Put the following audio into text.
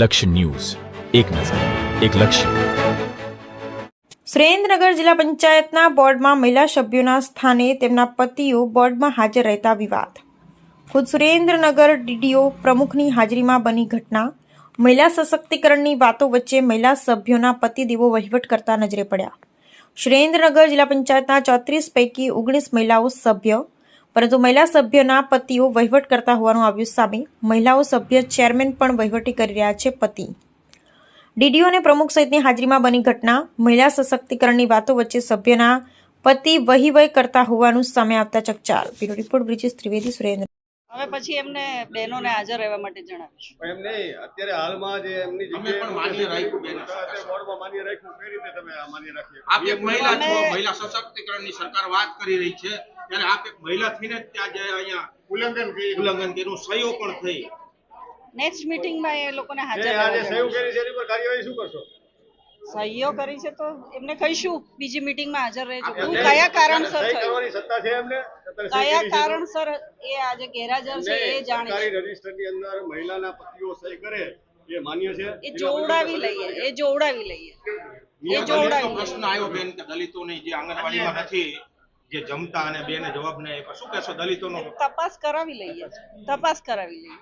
લક્ષ્ય ન્યૂઝ, એક નજર, એક લક્ષ્ય. સુરેન્દ્રનગર જિલ્લા પંચાયતના બોર્ડમાં મહિલા સભ્યોના સ્થાને તેમના પતિઓ બોર્ડમાં હાજર રહેતા વિવાદ. ખુદ સુરેન્દ્રનગર ડીડીઓ પ્રમુખની હાજરીમાં બની ઘટના. મહિલા સશક્તિકરણની વાતો વચ્ચે મહિલા સભ્યોના પતિદેવો વહીવટ કરતા નજરે પડ્યા. સુરેન્દ્રનગર જિલ્લા પંચાયતના 34 પૈકી 19 મહિલાઓ સભ્ય, પરંતુ મહિલા સભ્યના પતિઓ વહીવટ કરતા હોવાનું આવ્યું સામે. મહિલાઓ સભ્ય ચેરમેન પણ વહીવટી કરી રહ્યા છે. પતિ ડીડીઓ અને પ્રમુખ સહિતની હાજરીમાં બની ઘટના. મહિલા સશક્તિકરણની વાતો વચ્ચે સભ્યના પતિ વહીવટ કરતા હોવાનું સામે આવતા ચકચાર. Bureau report Brijesh Trivedi, Surendra. હવે પછી એમને બહેનોને હાજર રહેવા માટે જણાવીશું. એમ નહીં, અત્યારે હાલમાં જે એમની જગ્યાએ પણ માન્ય રાખ્યું બેન બોર્ડમાં માન્ય રાખ્યું, કઈ રીતે તમે આ માન્ય રાખી? આપ એક મહિલા છો, મહિલા સશક્તિકરણની સરકાર વાત કરી રહી છે ત્યારે આપ એક મહિલા થઈને ત્યાં જે અહીંયા ઉલ્લંઘન કર્યું, સહીઓ પણ થઈ. નેક્સ્ટ મીટિંગમાં એ લોકોને હાજર આજે રહેવા સહયોગ જણાવીશું. કરી છે એની પર કાર્યવાહી શું કરશો? સહીઓ કરી છે તો એમને કહીશું બીજી મીટિંગમાં હાજર રહેજો. આપણે કયા કારણસર સહી થયું, કરવાની સત્તા છે એમને? અત્યારે સહી કયા કરી છે તો? કારણસર એ આજે ગેરહાજર છે એ જાણે છે. સરકારી રજિસ્ટરની અંદર મહિલાના પતિઓ સહી કરે એ માન્ય છે? એ જોવડાવી લઈએ, એ જોવડાવી લઈએ, એ દલિતો જોવડાવી પ્રશ્ન લઈએ. આવ્યો બેન કે દલિતોની જે આંગણવાડીમાં નથી, જે જમતા અને બેને જવાબ ને શું કહેશો દલિતોનો? તપાસ કરાવી લઈએ, તપાસ કરાવી લઈએ.